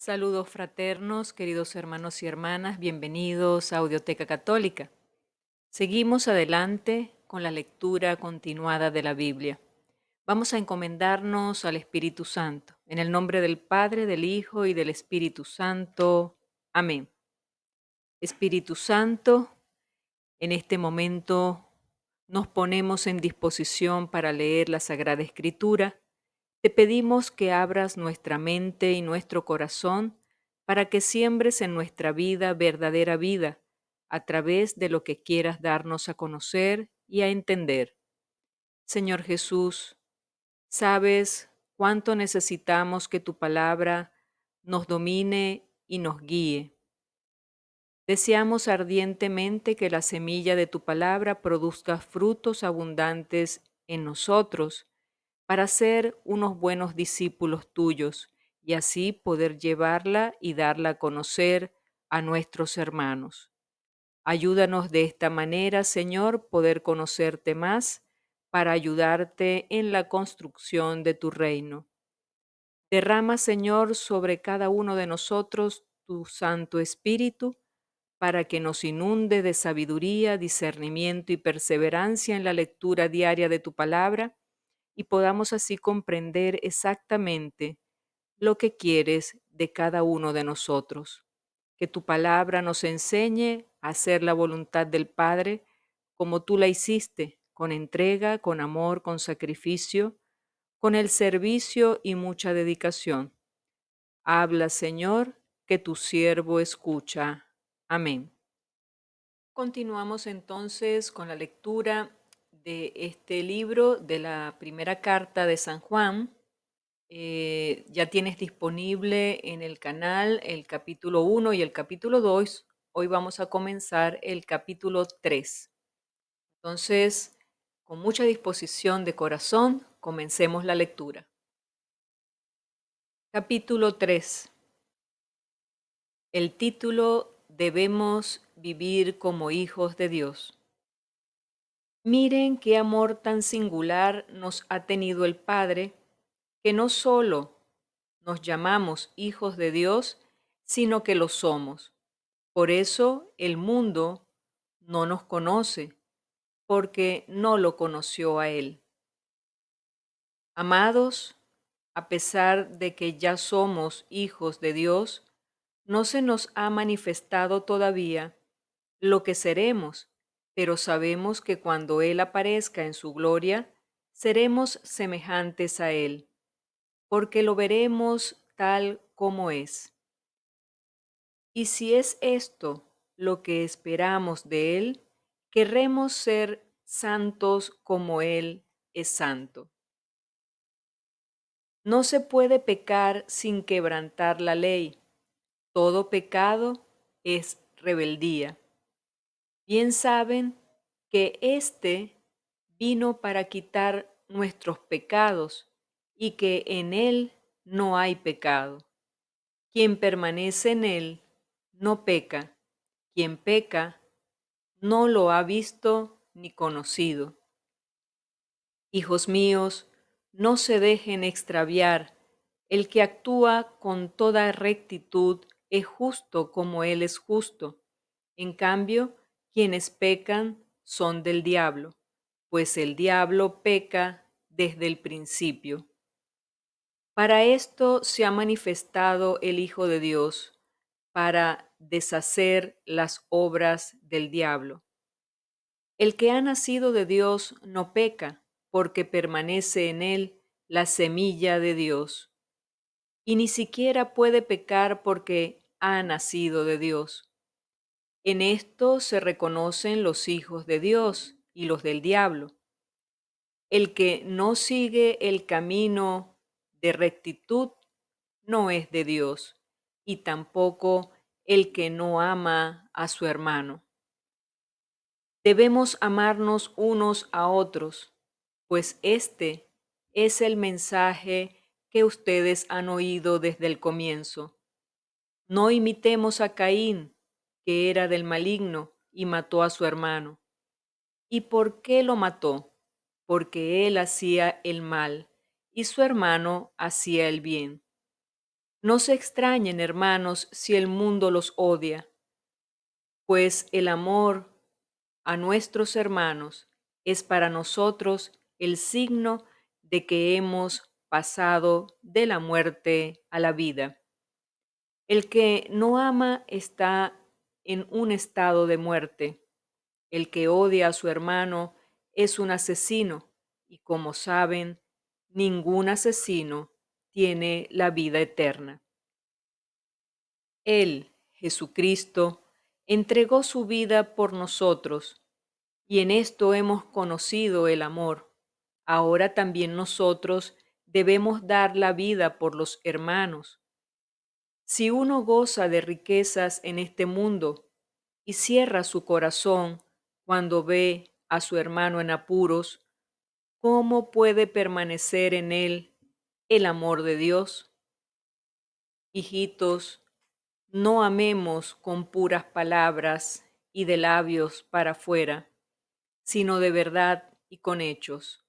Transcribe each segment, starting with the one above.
Saludos fraternos, queridos hermanos y hermanas, bienvenidos a Audioteca Católica. Seguimos adelante con la lectura continuada de la Biblia. Vamos a encomendarnos al Espíritu Santo, en el nombre del Padre, del Hijo y del Espíritu Santo. Amén. Espíritu Santo, en este momento nos ponemos en disposición para leer la Sagrada Escritura. Te pedimos que abras nuestra mente y nuestro corazón para que siembres en nuestra vida verdadera vida a través de lo que quieras darnos a conocer y a entender. Señor Jesús, sabes cuánto necesitamos que tu palabra nos domine y nos guíe. Deseamos ardientemente que la semilla de tu palabra produzca frutos abundantes en nosotros para ser unos buenos discípulos tuyos y así poder llevarla y darla a conocer a nuestros hermanos. Ayúdanos de esta manera, Señor, poder conocerte más para ayudarte en la construcción de tu reino. Derrama, Señor, sobre cada uno de nosotros tu Santo Espíritu para que nos inunde de sabiduría, discernimiento y perseverancia en la lectura diaria de tu palabra y podamos así comprender exactamente lo que quieres de cada uno de nosotros. Que tu palabra nos enseñe a hacer la voluntad del Padre como tú la hiciste, con entrega, con amor, con sacrificio, con el servicio y mucha dedicación. Habla, Señor, que tu siervo escucha. Amén. Continuamos entonces con la lectura de este libro de la primera carta de San Juan. Ya tienes disponible en el canal el capítulo 1 y el capítulo 2. Hoy vamos a comenzar el capítulo 3. Entonces, con mucha disposición de corazón, comencemos la lectura. Capítulo 3. El título: Debemos vivir como hijos de Dios. Miren qué amor tan singular nos ha tenido el Padre, que no solo nos llamamos hijos de Dios, sino que lo somos. Por eso el mundo no nos conoce, porque no lo conoció a Él. Amados, a pesar de que ya somos hijos de Dios, no se nos ha manifestado todavía lo que seremos, pero sabemos que cuando Él aparezca en su gloria, seremos semejantes a Él, porque lo veremos tal como es. Y si es esto lo que esperamos de Él, querremos ser santos como Él es santo. No se puede pecar sin quebrantar la ley. Todo pecado es rebeldía. Bien saben que éste vino para quitar nuestros pecados y que en Él no hay pecado. Quien permanece en Él no peca. Quien peca no lo ha visto ni conocido. Hijos míos, no se dejen extraviar. El que actúa con toda rectitud es justo como Él es justo. En cambio, quienes pecan son del diablo, pues el diablo peca desde el principio. Para esto se ha manifestado el Hijo de Dios, para deshacer las obras del diablo. El que ha nacido de Dios no peca, porque permanece en él la semilla de Dios, y ni siquiera puede pecar porque ha nacido de Dios. En esto se reconocen los hijos de Dios y los del diablo. El que no sigue el camino de rectitud no es de Dios, y tampoco el que no ama a su hermano. Debemos amarnos unos a otros, pues este es el mensaje que ustedes han oído desde el comienzo. No imitemos a Caín, que era del maligno y mató a su hermano. ¿Y por qué lo mató? Porque él hacía el mal y su hermano hacía el bien. No se extrañen, hermanos, si el mundo los odia, pues el amor a nuestros hermanos es para nosotros el signo de que hemos pasado de la muerte a la vida. El que no ama está en un estado de muerte. El que odia a su hermano es un asesino, y como saben, ningún asesino tiene la vida eterna. Él, Jesucristo, entregó su vida por nosotros, y en esto hemos conocido el amor. Ahora también nosotros debemos dar la vida por los hermanos. Si uno goza de riquezas en este mundo y cierra su corazón cuando ve a su hermano en apuros, ¿cómo puede permanecer en él el amor de Dios? Hijitos, no amemos con puras palabras y de labios para afuera, sino de verdad y con hechos.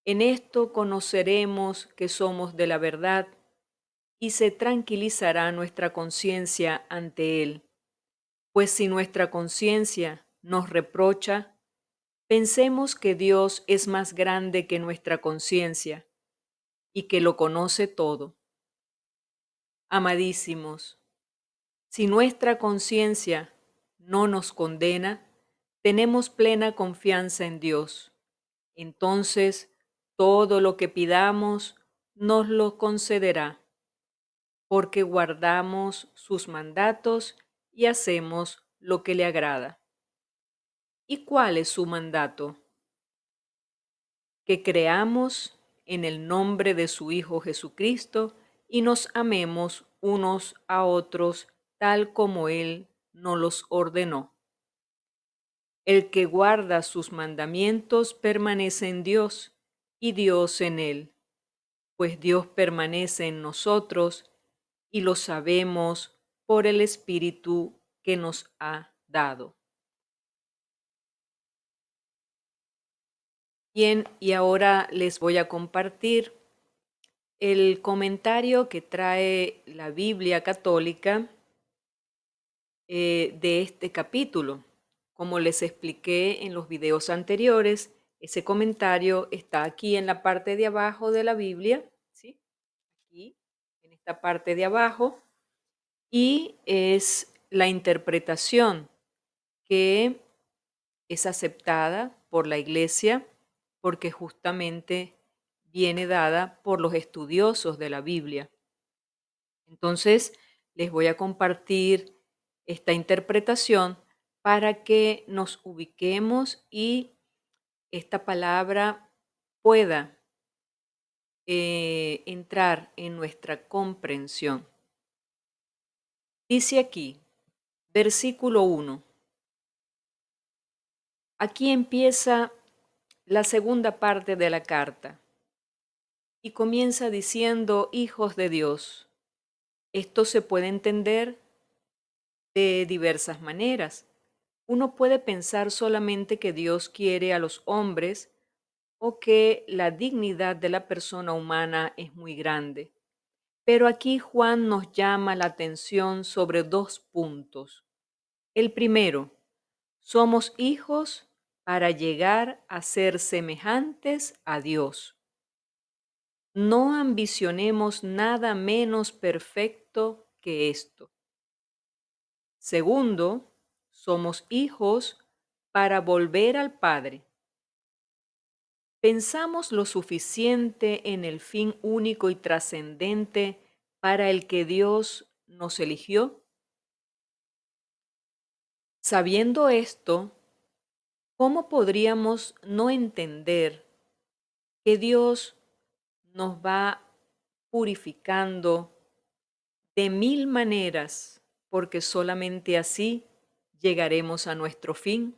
En esto conoceremos que somos de la verdad y se tranquilizará nuestra conciencia ante Él. Pues si nuestra conciencia nos reprocha, pensemos que Dios es más grande que nuestra conciencia y que lo conoce todo. Amadísimos, si nuestra conciencia no nos condena, tenemos plena confianza en Dios. Entonces, todo lo que pidamos nos lo concederá, porque guardamos sus mandatos y hacemos lo que le agrada. ¿Y cuál es su mandato? Que creamos en el nombre de su Hijo Jesucristo y nos amemos unos a otros tal como Él nos los ordenó. El que guarda sus mandamientos permanece en Dios y Dios en él, pues Dios permanece en nosotros y lo sabemos por el Espíritu que nos ha dado. Bien, y ahora les voy a compartir el comentario que trae la Biblia católica de este capítulo. Como les expliqué en los videos anteriores, ese comentario está aquí en la parte de abajo de la Biblia, ¿sí? Aquí, en esta parte de abajo, y es la interpretación que es aceptada por la Iglesia porque justamente viene dada por los estudiosos de la Biblia. Entonces, les voy a compartir esta interpretación para que nos ubiquemos y esta palabra pueda entrar en nuestra comprensión. Dice aquí, versículo 1. Aquí empieza la segunda parte de la carta y comienza diciendo, hijos de Dios. Esto se puede entender de diversas maneras. Uno puede pensar solamente que Dios quiere a los hombres o que la dignidad de la persona humana es muy grande. Pero aquí Juan nos llama la atención sobre dos puntos. El primero, somos hijos para llegar a ser semejantes a Dios. No ambicionemos nada menos perfecto que esto. Segundo, somos hijos para volver al Padre. ¿Pensamos lo suficiente en el fin único y trascendente para el que Dios nos eligió? Sabiendo esto, ¿cómo podríamos no entender que Dios nos va purificando de mil maneras, porque solamente así llegaremos a nuestro fin?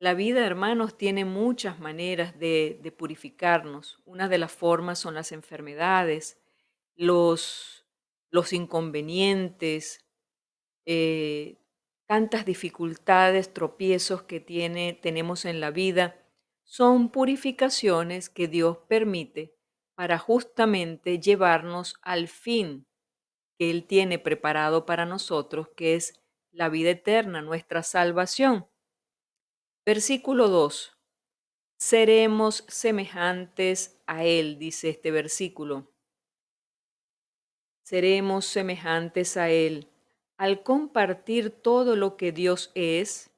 La vida, hermanos, tiene muchas maneras de purificarnos. Una de las formas son las enfermedades, los, los inconvenientes, eh, tantas dificultades, tropiezos que tenemos en la vida, son purificaciones que Dios permite para justamente llevarnos al fin que Él tiene preparado para nosotros, que es la vida eterna, nuestra salvación. Versículo 2. Seremos semejantes a Él, dice este versículo. Seremos semejantes a Él al compartir todo lo que Dios es,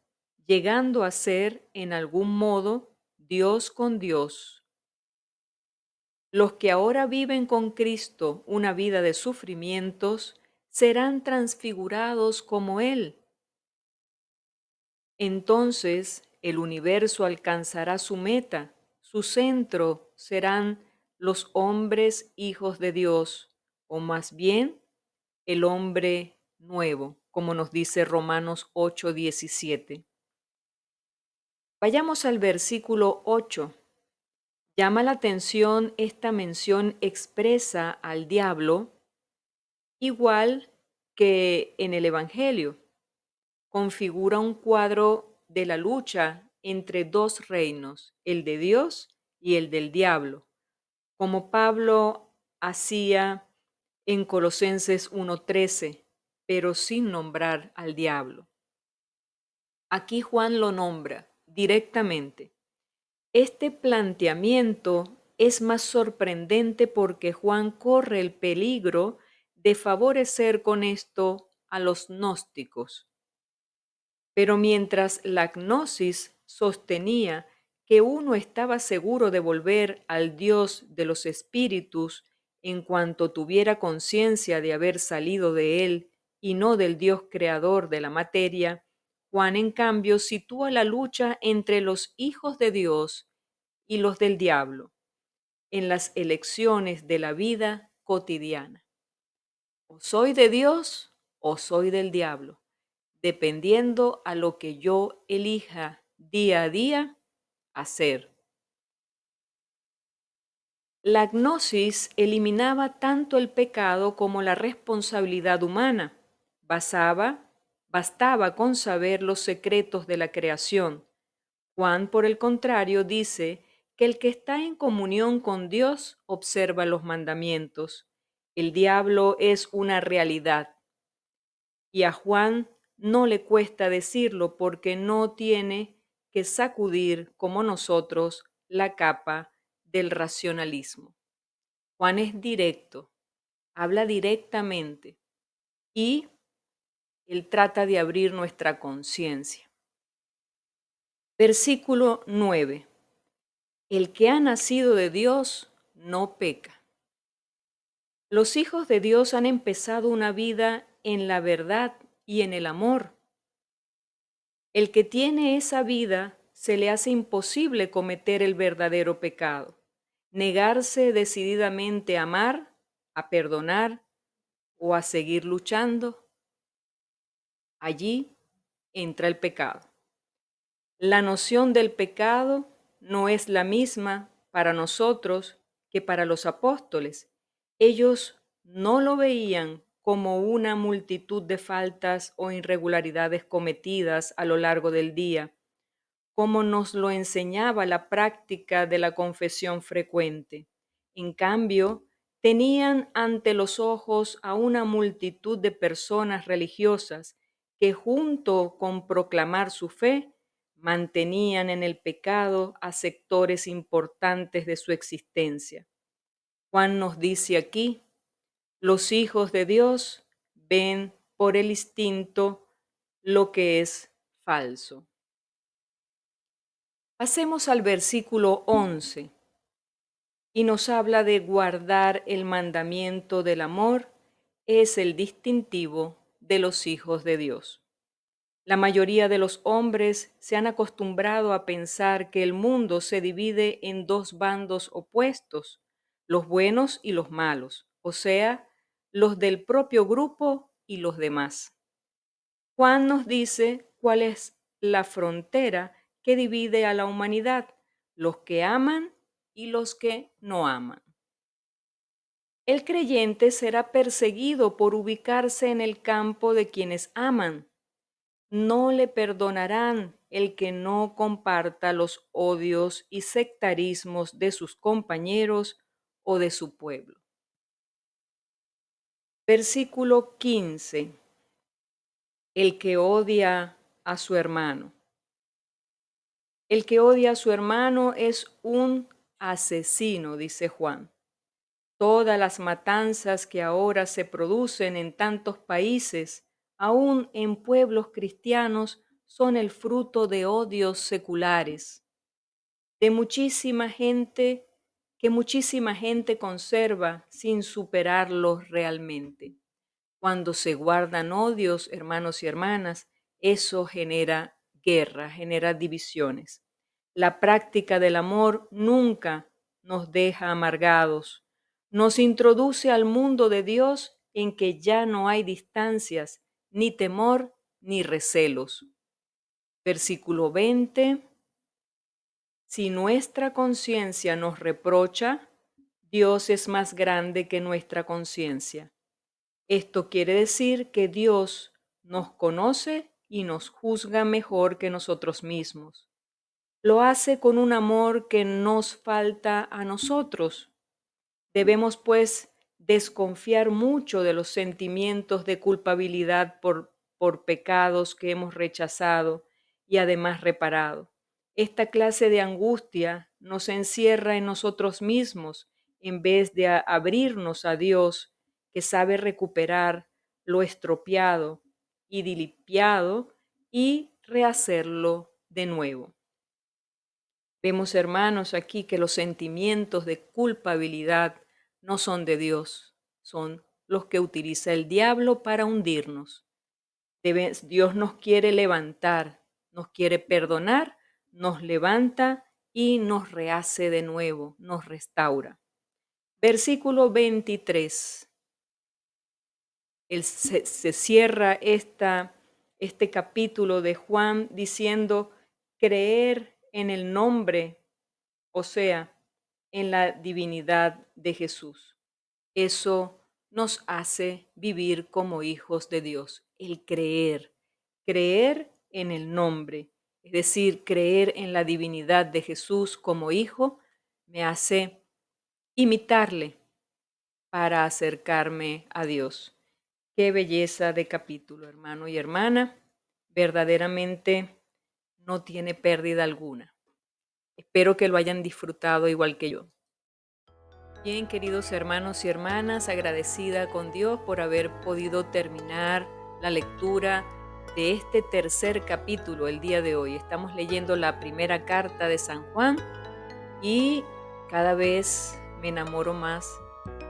llegando a ser en algún modo Dios con Dios. Los que ahora viven con Cristo una vida de sufrimientos serán transfigurados como Él. Entonces el universo alcanzará su meta, su centro serán los hombres hijos de Dios, o más bien el hombre nuevo, como nos dice Romanos 8:17. Vayamos al versículo 8. Llama la atención esta mención expresa al diablo, igual que en el Evangelio. Configura un cuadro de la lucha entre dos reinos, el de Dios y el del diablo, como Pablo hacía en Colosenses 1:13, pero sin nombrar al diablo. Aquí Juan lo nombra directamente. Este planteamiento es más sorprendente porque Juan corre el peligro de favorecer con esto a los gnósticos. Pero mientras la gnosis sostenía que uno estaba seguro de volver al Dios de los espíritus en cuanto tuviera conciencia de haber salido de él y no del Dios creador de la materia, Juan en cambio sitúa la lucha entre los hijos de Dios y los del diablo en las elecciones de la vida cotidiana. O soy de Dios o soy del diablo, dependiendo a lo que yo elija día a día hacer. La gnosis eliminaba tanto el pecado como la responsabilidad humana. Bastaba con saber los secretos de la creación. Juan, por el contrario, dice que el que está en comunión con Dios observa los mandamientos. El diablo es una realidad. Y a Juan no le cuesta decirlo porque no tiene que sacudir como nosotros la capa del racionalismo. Juan es directo, habla directamente y él trata de abrir nuestra conciencia. Versículo 9. El que ha nacido de Dios no peca. Los hijos de Dios han empezado una vida en la verdad y en el amor. El que tiene esa vida se le hace imposible cometer el verdadero pecado, negarse decididamente a amar, a perdonar o a seguir luchando. Allí entra el pecado. La noción del pecado no es la misma para nosotros que para los apóstoles. Ellos no lo veían como una multitud de faltas o irregularidades cometidas a lo largo del día, como nos lo enseñaba la práctica de la confesión frecuente. En cambio, tenían ante los ojos a una multitud de personas religiosas que junto con proclamar su fe, mantenían en el pecado a sectores importantes de su existencia. Juan nos dice aquí, los hijos de Dios ven por el instinto lo que es falso. Pasemos al versículo 11 y nos habla de guardar el mandamiento del amor es el distintivo de los hijos de Dios. La mayoría de los hombres se han acostumbrado a pensar que el mundo se divide en dos bandos opuestos, los buenos y los malos, o sea, los del propio grupo y los demás. Juan nos dice cuál es la frontera que divide a la humanidad, los que aman y los que no aman. El creyente será perseguido por ubicarse en el campo de quienes aman. No le perdonarán el que no comparta los odios y sectarismos de sus compañeros o de su pueblo. Versículo 15. El que odia a su hermano. El que odia a su hermano es un asesino, dice Juan. Todas las matanzas que ahora se producen en tantos países, aún en pueblos cristianos, son el fruto de odios seculares, de muchísima gente que muchísima gente conserva sin superarlos realmente. Cuando se guardan odios, hermanos y hermanas, eso genera guerra, genera divisiones. La práctica del amor nunca nos deja amargados. Nos introduce al mundo de Dios en que ya no hay distancias, ni temor, ni recelos. Versículo 20. Si nuestra conciencia nos reprocha, Dios es más grande que nuestra conciencia. Esto quiere decir que Dios nos conoce y nos juzga mejor que nosotros mismos. Lo hace con un amor que nos falta a nosotros. Debemos, pues, desconfiar mucho de los sentimientos de culpabilidad por pecados que hemos rechazado y además reparado. Esta clase de angustia nos encierra en nosotros mismos en vez de abrirnos a Dios, que sabe recuperar lo estropeado y limpiado y rehacerlo de nuevo. Vemos, hermanos, aquí que los sentimientos de culpabilidad no son de Dios, son los que utiliza el diablo para hundirnos. Dios nos quiere levantar, nos quiere perdonar, nos levanta y nos rehace de nuevo, nos restaura. Versículo 23. Se cierra este capítulo de Juan diciendo: creer en el nombre, o sea, en la divinidad de Jesús. Eso nos hace vivir como hijos de Dios, el creer en el nombre, es decir, creer en la divinidad de Jesús como hijo, me hace imitarle para acercarme a Dios. Qué belleza de capítulo, hermano y hermana, verdaderamente no tiene pérdida alguna. Espero que lo hayan disfrutado igual que yo. Bien, queridos hermanos y hermanas, agradecida con Dios por haber podido terminar la lectura de este tercer capítulo el día de hoy. Estamos leyendo la primera carta de San Juan y cada vez me enamoro más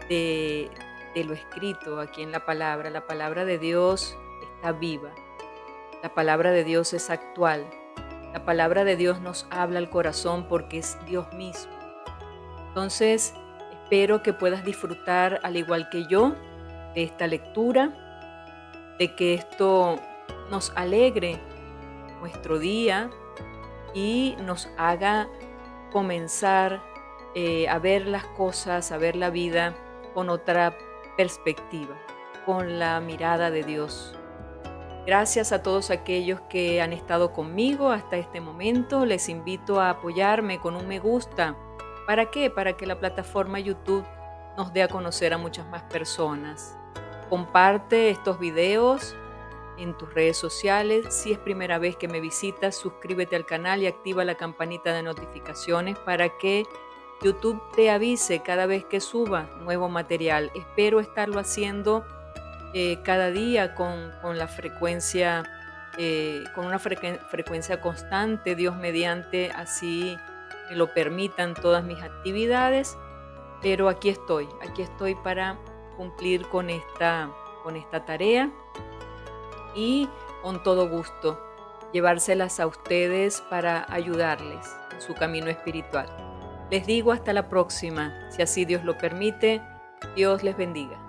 de lo escrito aquí en la palabra. La palabra de Dios está viva. La palabra de Dios es actual. La palabra de Dios nos habla al corazón porque es Dios mismo. Entonces, espero que puedas disfrutar, al igual que yo, de esta lectura, de que esto nos alegre nuestro día y nos haga comenzar a ver las cosas, a ver la vida con otra perspectiva, con la mirada de Dios. Gracias a todos aquellos que han estado conmigo hasta este momento. Les invito a apoyarme con un me gusta. ¿Para qué? Para que la plataforma YouTube nos dé a conocer a muchas más personas. Comparte estos videos en tus redes sociales. Si es primera vez que me visitas, suscríbete al canal y activa la campanita de notificaciones para que YouTube te avise cada vez que suba nuevo material. Espero estarlo haciendo cada día con la frecuencia, con una frecuencia constante, Dios mediante, así me lo permitan todas mis actividades, pero aquí estoy para cumplir con esta tarea y con todo gusto llevárselas a ustedes para ayudarles en su camino espiritual. Les digo hasta la próxima, si así Dios lo permite. Dios les bendiga.